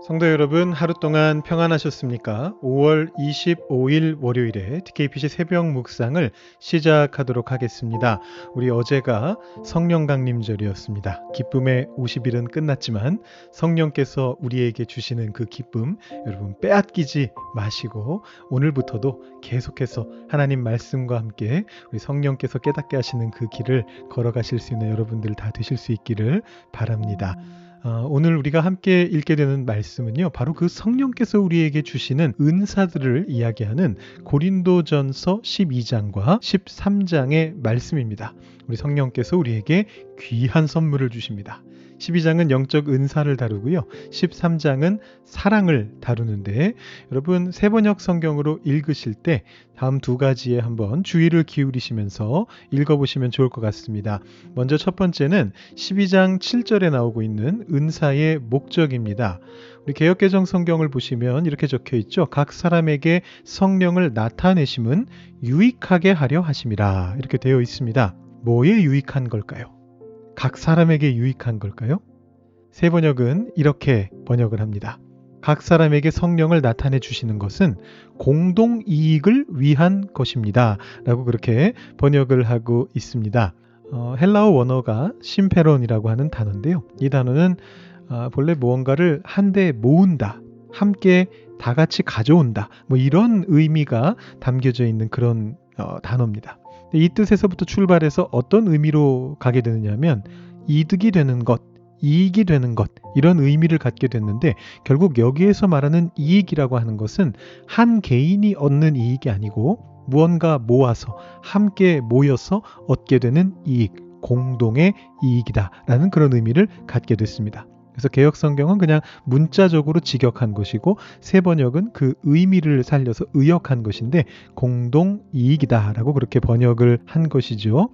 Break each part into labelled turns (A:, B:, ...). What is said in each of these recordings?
A: 성도 여러분, 하루 동안 평안하셨습니까? 5월 25일 월요일에 TKPC 새벽 묵상을 시작하도록 하겠습니다. 우리 어제가 성령 강림절이었습니다. 기쁨의 50일은 끝났지만 성령께서 우리에게 주시는 그 기쁨 여러분 빼앗기지 마시고 오늘부터도 계속해서 하나님 말씀과 함께 우리 성령께서 깨닫게 하시는 그 길을 걸어가실 수 있는 여러분들 다 되실 수 있기를 바랍니다. 오늘 우리가 함께 읽게 되는 말씀은요, 바로 그 성령께서 우리에게 주시는 은사들을 이야기하는 고린도전서 12장과 13장의 말씀입니다. 우리 성령께서 우리에게 귀한 선물을 주십니다. 12장은 영적 은사를 다루고요. 13장은 사랑을 다루는데 여러분 세번역 성경으로 읽으실 때 다음 두 가지에 한번 주의를 기울이시면서 읽어보시면 좋을 것 같습니다. 먼저 첫 번째는 12장 7절에 나오고 있는 은사의 목적입니다. 우리 개역개정 성경을 보시면 이렇게 적혀 있죠. 각 사람에게 성령을 나타내심은 유익하게 하려 하심이라 이렇게 되어 있습니다. 뭐에 유익한 걸까요? 각 사람에게 유익한 걸까요? 세 번역은 이렇게 번역을 합니다. 각 사람에게 성령을 나타내 주시는 것은 공동 이익을 위한 것입니다. 라고 그렇게 번역을 하고 있습니다. 헬라어 원어가 심페론이라고 하는 단어인데요. 이 단어는 본래 무언가를 한데 모은다, 함께 다 같이 가져온다, 뭐 이런 의미가 담겨져 있는 그런 단어입니다. 이 뜻에서부터 출발해서 어떤 의미로 가게 되느냐면 이득이 되는 것, 이익이 되는 것 이런 의미를 갖게 됐는데 결국 여기에서 말하는 이익이라고 하는 것은 한 개인이 얻는 이익이 아니고 무언가 모아서 함께 모여서 얻게 되는 이익, 공동의 이익이다라는 그런 의미를 갖게 됐습니다. 그래서 개역성경은 그냥 문자적으로 직역한 것이고 세번역은 그 의미를 살려서 의역한 것인데 공동이익이다라고 그렇게 번역을 한 것이죠.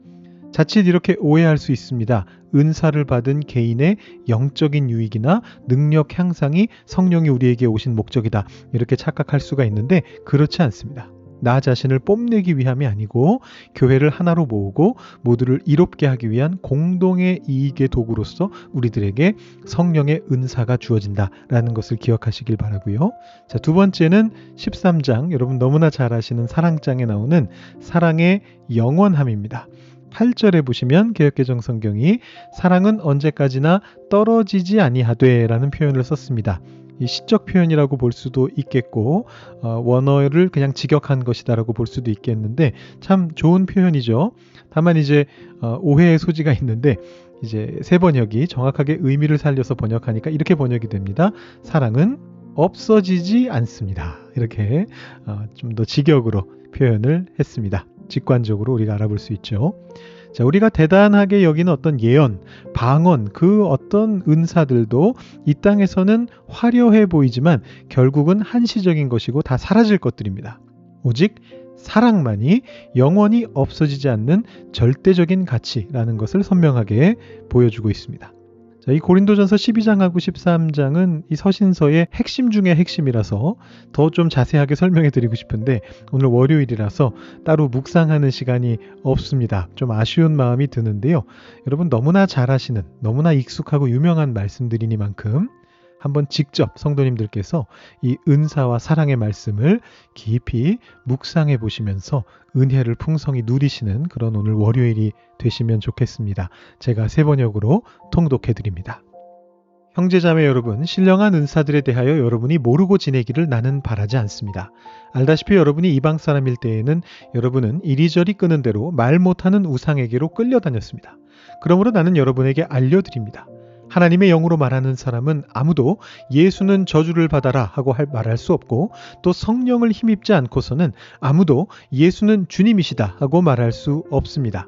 A: 자칫 이렇게 오해할 수 있습니다. 은사를 받은 개인의 영적인 유익이나 능력 향상이 성령이 우리에게 오신 목적이다 이렇게 착각할 수가 있는데 그렇지 않습니다. 나 자신을 뽐내기 위함이 아니고 교회를 하나로 모으고 모두를 이롭게 하기 위한 공동의 이익의 도구로서 우리들에게 성령의 은사가 주어진다라는 것을 기억하시길 바라고요. 자, 두 번째는 13장 여러분 너무나 잘 아시는 사랑장에 나오는 사랑의 영원함입니다. 8절에 보시면 개역개정 성경이 사랑은 언제까지나 떨어지지 아니하되 라는 표현을 썼습니다. 이 시적 표현이라고 볼 수도 있겠고 원어를 그냥 직역한 것이다라고 볼 수도 있겠는데 참 좋은 표현이죠. 다만 이제 오해의 소지가 있는데 이제 세 번역이 정확하게 의미를 살려서 번역하니까 이렇게 번역이 됩니다. 사랑은 없어지지 않습니다. 이렇게 좀 더 직역으로 표현을 했습니다. 직관적으로 우리가 알아볼 수 있죠. 자, 우리가 대단하게 여기는 어떤 예언, 방언, 그 어떤 은사들도 이 땅에서는 화려해 보이지만 결국은 한시적인 것이고 다 사라질 것들입니다. 오직 사랑만이 영원히 없어지지 않는 절대적인 가치라는 것을 선명하게 보여주고 있습니다. 자, 이 고린도전서 12장하고 13장은 이 서신서의 핵심 중의 핵심이라서 더 좀 자세하게 설명해 드리고 싶은데 오늘 월요일이라서 따로 묵상하는 시간이 없습니다. 좀 아쉬운 마음이 드는데요. 여러분 너무나 잘 아시는 너무나 익숙하고 유명한 말씀들이니만큼 한번 직접 성도님들께서 이 은사와 사랑의 말씀을 깊이 묵상해 보시면서 은혜를 풍성히 누리시는 그런 오늘 월요일이 되시면 좋겠습니다. 제가 세 번역으로 통독해 드립니다. 형제자매 여러분, 신령한 은사들에 대하여 여러분이 모르고 지내기를 나는 바라지 않습니다. 알다시피 여러분이 이방 사람일 때에는 여러분은 이리저리 끄는 대로 말 못하는 우상에게로 끌려다녔습니다. 그러므로 나는 여러분에게 알려드립니다. 하나님의 영으로 말하는 사람은 아무도 예수는 저주를 받아라 하고 말할 수 없고 또 성령을 힘입지 않고서는 아무도 예수는 주님이시다 하고 말할 수 없습니다.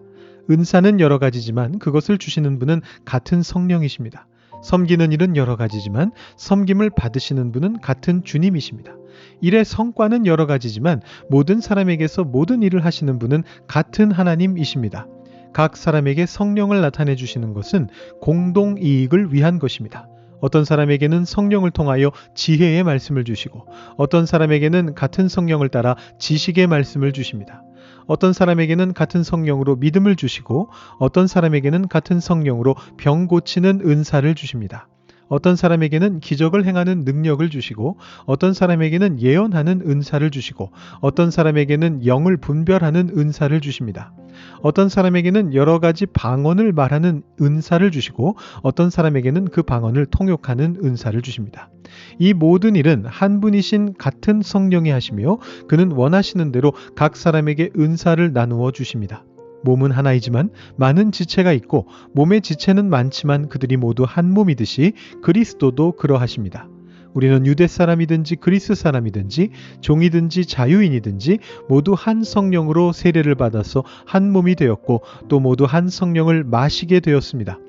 A: 은사는 여러 가지지만 그것을 주시는 분은 같은 성령이십니다. 섬기는 일은 여러 가지지만 섬김을 받으시는 분은 같은 주님이십니다. 일의 성과는 여러 가지지만 모든 사람에게서 모든 일을 하시는 분은 같은 하나님이십니다. 각 사람에게 성령을 나타내 주시는 것은 공동 이익을 위한 것입니다. 어떤 사람에게는 성령을 통하여 지혜의 말씀을 주시고 어떤 사람에게는 같은 성령을 따라 지식의 말씀을 주십니다. 어떤 사람에게는 같은 성령으로 믿음을 주시고 어떤 사람에게는 같은 성령으로 병 고치는 은사를 주십니다. 어떤 사람에게는 기적을 행하는 능력을 주시고 어떤 사람에게는 예언하는 은사를 주시고 어떤 사람에게는 영을 분별하는 은사를 주십니다. 어떤 사람에게는 여러 가지 방언을 말하는 은사를 주시고 어떤 사람에게는 그 방언을 통역하는 은사를 주십니다. 이 모든 일은 한 분이신 같은 성령이 하시며 그는 원하시는 대로 각 사람에게 은사를 나누어 주십니다. 몸은 하나이지만 많은 지체가 있고 몸의 지체는 많지만 그들이 모두 한 몸이듯이 그리스도도 그러하십니다. 우리는 유대 사람이든지 그리스 사람이든지 종이든지 자유인이든지 모두 한 성령으로 세례를 받아서 한 몸이 되었고 또 모두 한 성령을 마시게 되었습니다.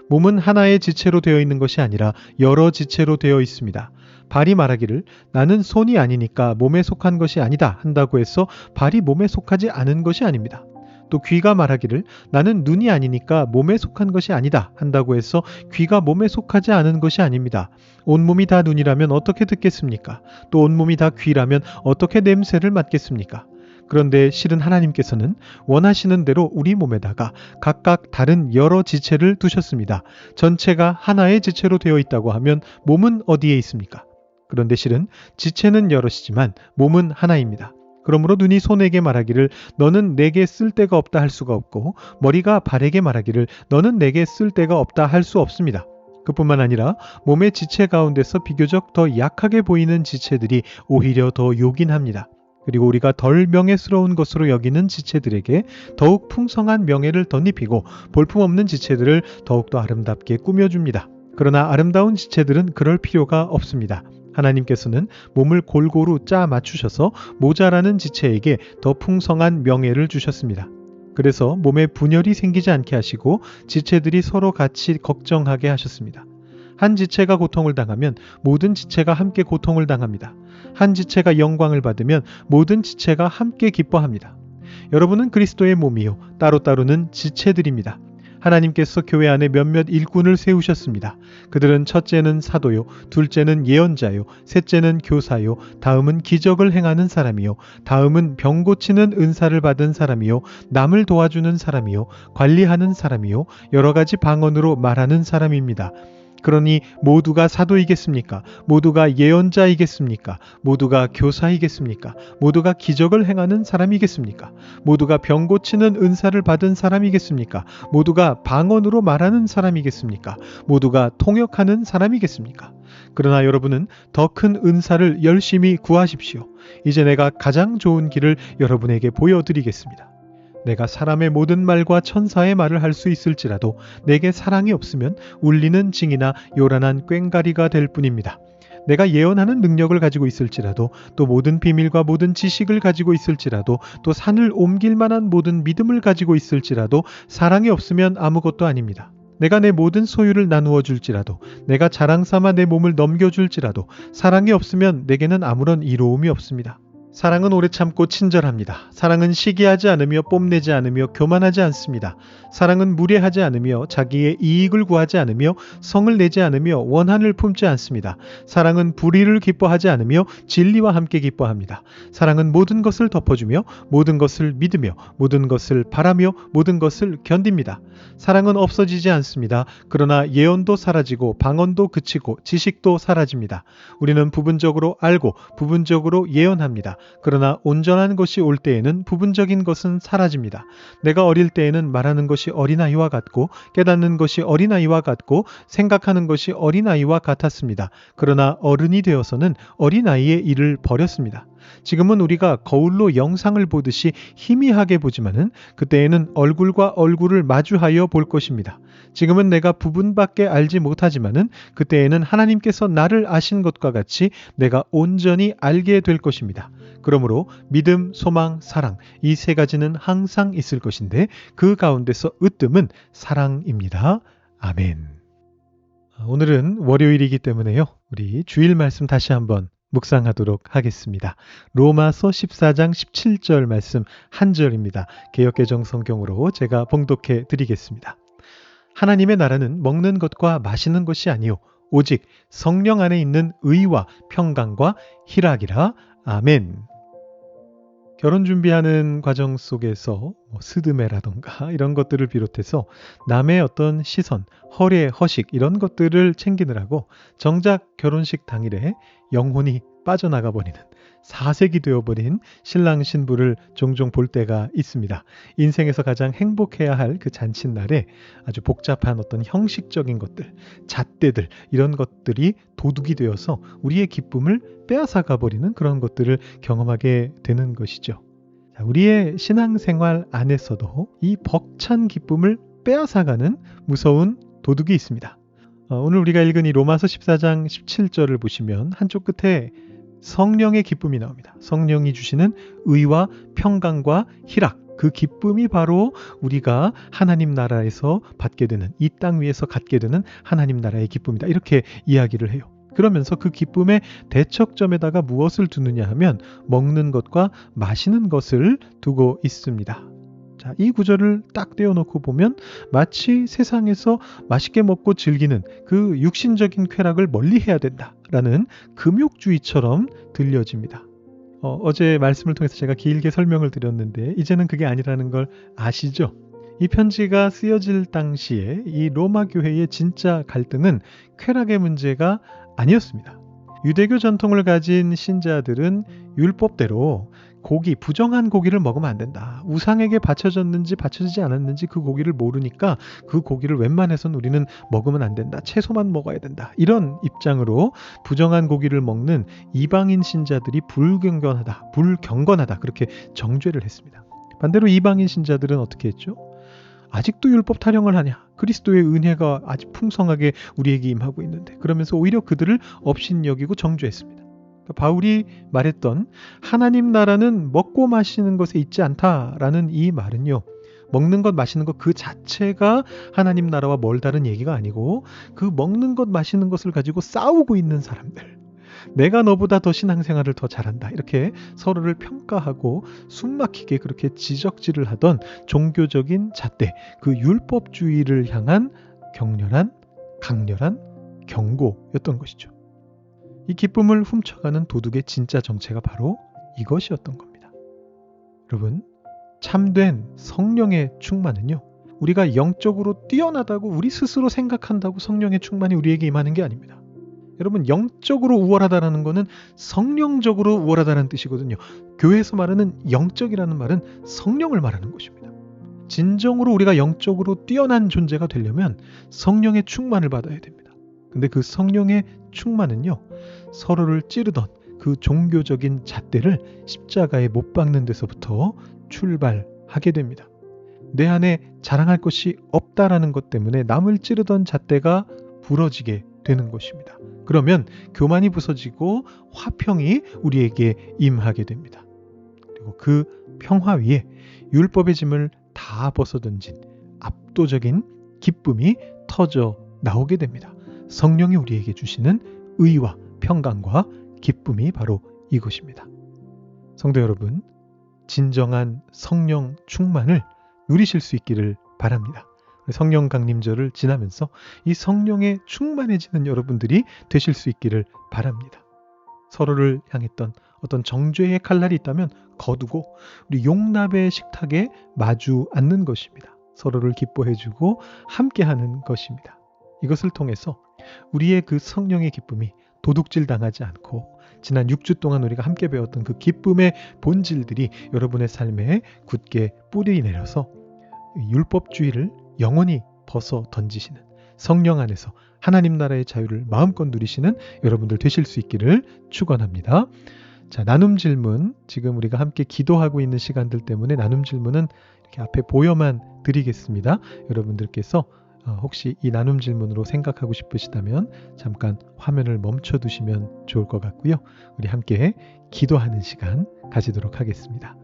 A: 몸은 하나의 지체로 되어 있는 것이 아니라 여러 지체로 되어 있습니다. 발이 말하기를 나는 손이 아니니까 몸에 속한 것이 아니다 한다고 해서 발이 몸에 속하지 않은 것이 아닙니다. 또 귀가 말하기를 나는 눈이 아니니까 몸에 속한 것이 아니다 한다고 해서 귀가 몸에 속하지 않은 것이 아닙니다. 온몸이 다 눈이라면 어떻게 듣겠습니까? 또 온몸이 다 귀라면 어떻게 냄새를 맡겠습니까? 그런데 실은 하나님께서는 원하시는 대로 우리 몸에다가 각각 다른 여러 지체를 두셨습니다. 전체가 하나의 지체로 되어 있다고 하면 몸은 어디에 있습니까? 그런데 실은 지체는 여럿이지만 몸은 하나입니다. 그러므로 눈이 손에게 말하기를 너는 내게 쓸 데가 없다 할 수가 없고 머리가 발에게 말하기를 너는 내게 쓸 데가 없다 할 수 없습니다. 그뿐만 아니라 몸의 지체 가운데서 비교적 더 약하게 보이는 지체들이 오히려 더 요긴합니다. 그리고 우리가 덜 명예스러운 것으로 여기는 지체들에게 더욱 풍성한 명예를 덧입히고 볼품없는 지체들을 더욱더 아름답게 꾸며줍니다. 그러나 아름다운 지체들은 그럴 필요가 없습니다. 하나님께서는 몸을 골고루 짜 맞추셔서 모자라는 지체에게 더 풍성한 명예를 주셨습니다. 그래서 몸에 분열이 생기지 않게 하시고 지체들이 서로 같이 걱정하게 하셨습니다. 한 지체가 고통을 당하면 모든 지체가 함께 고통을 당합니다. 한 지체가 영광을 받으면 모든 지체가 함께 기뻐합니다. 여러분은 그리스도의 몸이요 따로따로는 지체들입니다. 하나님께서 교회 안에 몇몇 일꾼을 세우셨습니다. 그들은 첫째는 사도요, 둘째는 예언자요, 셋째는 교사요, 다음은 기적을 행하는 사람이요, 다음은 병 고치는 은사를 받은 사람이요, 남을 도와주는 사람이요, 관리하는 사람이요, 여러 가지 방언으로 말하는 사람입니다. 그러니 모두가 사도이겠습니까? 모두가 예언자이겠습니까? 모두가 교사이겠습니까? 모두가 기적을 행하는 사람이겠습니까? 모두가 병 고치는 은사를 받은 사람이겠습니까? 모두가 방언으로 말하는 사람이겠습니까? 모두가 통역하는 사람이겠습니까? 그러나 여러분은 더 큰 은사를 열심히 구하십시오. 이제 내가 가장 좋은 길을 여러분에게 보여드리겠습니다. 내가 사람의 모든 말과 천사의 말을 할 수 있을지라도 내게 사랑이 없으면 울리는 징이나 요란한 꽹가리가 될 뿐입니다. 내가 예언하는 능력을 가지고 있을지라도 또 모든 비밀과 모든 지식을 가지고 있을지라도 또 산을 옮길 만한 모든 믿음을 가지고 있을지라도 사랑이 없으면 아무것도 아닙니다. 내가 내 모든 소유를 나누어 줄지라도 내가 자랑 삼아 내 몸을 넘겨줄지라도 사랑이 없으면 내게는 아무런 이로움이 없습니다. 사랑은 오래 참고 친절합니다. 사랑은 시기하지 않으며 뽐내지 않으며 교만하지 않습니다. 사랑은 무례하지 않으며 자기의 이익을 구하지 않으며 성을 내지 않으며 원한을 품지 않습니다. 사랑은 불의를 기뻐하지 않으며 진리와 함께 기뻐합니다. 사랑은 모든 것을 덮어주며 모든 것을 믿으며 모든 것을 바라며 모든 것을 견딥니다. 사랑은 없어지지 않습니다. 그러나 예언도 사라지고 방언도 그치고 지식도 사라집니다. 우리는 부분적으로 알고 부분적으로 예언합니다. 그러나 온전한 것이 올 때에는 부분적인 것은 사라집니다. 내가 어릴 때에는 말하는 것이 어린아이와 같고 깨닫는 것이 어린아이와 같고 생각하는 것이 어린아이와 같았습니다. 그러나 어른이 되어서는 어린아이의 일을 버렸습니다. 지금은 우리가 거울로 영상을 보듯이 희미하게 보지만은 그때에는 얼굴과 얼굴을 마주하여 볼 것입니다. 지금은 내가 부분밖에 알지 못하지만은 그때에는 하나님께서 나를 아신 것과 같이 내가 온전히 알게 될 것입니다. 그러므로 믿음, 소망, 사랑 이 세 가지는 항상 있을 것인데 그 가운데서 으뜸은 사랑입니다. 아멘. 오늘은 월요일이기 때문에요. 우리 주일 말씀 다시 한번 묵상하도록 하겠습니다. 로마서 14장 17절 말씀 한 절입니다. 개역개정 성경으로 제가 봉독해 드리겠습니다. 하나님의 나라는 먹는 것과 마시는 것이 아니요 오직 성령 안에 있는 의와 평강과 희락이라. 아멘. 결혼 준비하는 과정 속에서 스드메라던가 이런 것들을 비롯해서 남의 어떤 시선, 허례, 허식 이런 것들을 챙기느라고 정작 결혼식 당일에 영혼이 빠져나가 버리는 사색이 되어버린 신랑 신부를 종종 볼 때가 있습니다. 인생에서 가장 행복해야 할 그 잔칫날에 아주 복잡한 어떤 형식적인 것들, 잣대들 이런 것들이 도둑이 되어서 우리의 기쁨을 빼앗아가 버리는 그런 것들을 경험하게 되는 것이죠. 자, 우리의 신앙생활 안에서도 이 벅찬 기쁨을 빼앗아가는 무서운 도둑이 있습니다. 오늘 우리가 읽은 이 로마서 14장 17절을 보시면 한쪽 끝에 성령의 기쁨이 나옵니다. 성령이 주시는 의와 평강과 희락, 그 기쁨이 바로 우리가 하나님 나라에서 받게 되는, 이 땅 위에서 갖게 되는 하나님 나라의 기쁨이다. 이렇게 이야기를 해요. 그러면서 그 기쁨의 대척점에다가 무엇을 두느냐 하면 먹는 것과 마시는 것을 두고 있습니다. 자, 이 구절을 딱 떼어놓고 보면 마치 세상에서 맛있게 먹고 즐기는 그 육신적인 쾌락을 멀리해야 된다라는 금욕주의처럼 들려집니다. 어제 말씀을 통해서 제가 길게 설명을 드렸는데 이제는 그게 아니라는 걸 아시죠? 이 편지가 쓰여질 당시에 이 로마 교회의 진짜 갈등은 쾌락의 문제가 아니었습니다. 유대교 전통을 가진 신자들은 율법대로 고기, 부정한 고기를 먹으면 안 된다. 우상에게 바쳐졌는지 바쳐지지 않았는지 그 고기를 모르니까 그 고기를 웬만해선 우리는 먹으면 안 된다. 채소만 먹어야 된다. 이런 입장으로 부정한 고기를 먹는 이방인 신자들이 불경건하다. 그렇게 정죄를 했습니다. 반대로 이방인 신자들은 어떻게 했죠? 아직도 율법 타령을 하냐? 그리스도의 은혜가 아직 풍성하게 우리에게 임하고 있는데 그러면서 오히려 그들을 업신여기고 정죄했습니다. 바울이 말했던 하나님 나라는 먹고 마시는 것에 있지 않다라는 이 말은요. 먹는 것 마시는 것 그 자체가 하나님 나라와 멀다는 얘기가 아니고 그 먹는 것 마시는 것을 가지고 싸우고 있는 사람들, 내가 너보다 더 신앙생활을 더 잘한다 이렇게 서로를 평가하고 숨막히게 그렇게 지적질을 하던 종교적인 잣대, 그 율법주의를 향한 격렬한 강렬한 경고였던 것이죠. 이 기쁨을 훔쳐가는 도둑의 진짜 정체가 바로 이것이었던 겁니다. 여러분, 참된 성령의 충만은요, 우리가 영적으로 뛰어나다고 우리 스스로 생각한다고 성령의 충만이 우리에게 임하는 게 아닙니다. 여러분, 영적으로 우월하다라는 것은 성령적으로 우월하다는 뜻이거든요. 교회에서 말하는 영적이라는 말은 성령을 말하는 것입니다. 진정으로 우리가 영적으로 뛰어난 존재가 되려면 성령의 충만을 받아야 됩니다. 근데 그 성령의 충만은요, 서로를 찌르던 그 종교적인 잣대를 십자가에 못 박는 데서부터 출발하게 됩니다. 내 안에 자랑할 것이 없다라는 것 때문에 남을 찌르던 잣대가 부러지게 되는 것입니다. 그러면 교만이 부서지고 화평이 우리에게 임하게 됩니다. 그리고 그 평화 위에 율법의 짐을 다 벗어던진 압도적인 기쁨이 터져 나오게 됩니다. 성령이 우리에게 주시는 의와 평강과 기쁨이 바로 이것입니다. 성도 여러분, 진정한 성령 충만을 누리실 수 있기를 바랍니다. 성령 강림절을 지나면서 이 성령에 충만해지는 여러분들이 되실 수 있기를 바랍니다. 서로를 향했던 어떤 정죄의 칼날이 있다면 거두고 우리 용납의 식탁에 마주 앉는 것입니다. 서로를 기뻐해주고 함께하는 것입니다. 이것을 통해서 우리의 그 성령의 기쁨이 도둑질 당하지 않고 지난 6주 동안 우리가 함께 배웠던 그 기쁨의 본질들이 여러분의 삶에 굳게 뿌리 내려서 율법주의를 영원히 벗어 던지시는 성령 안에서 하나님 나라의 자유를 마음껏 누리시는 여러분들 되실 수 있기를 축원합니다. 자, 나눔 질문, 지금 우리가 함께 기도하고 있는 시간들 때문에 나눔 질문은 이렇게 앞에 보여만 드리겠습니다. 여러분들께서 혹시 이 나눔 질문으로 생각하고 싶으시다면 잠깐 화면을 멈춰 두시면 좋을 것 같고요. 우리 함께 기도하는 시간 가지도록 하겠습니다.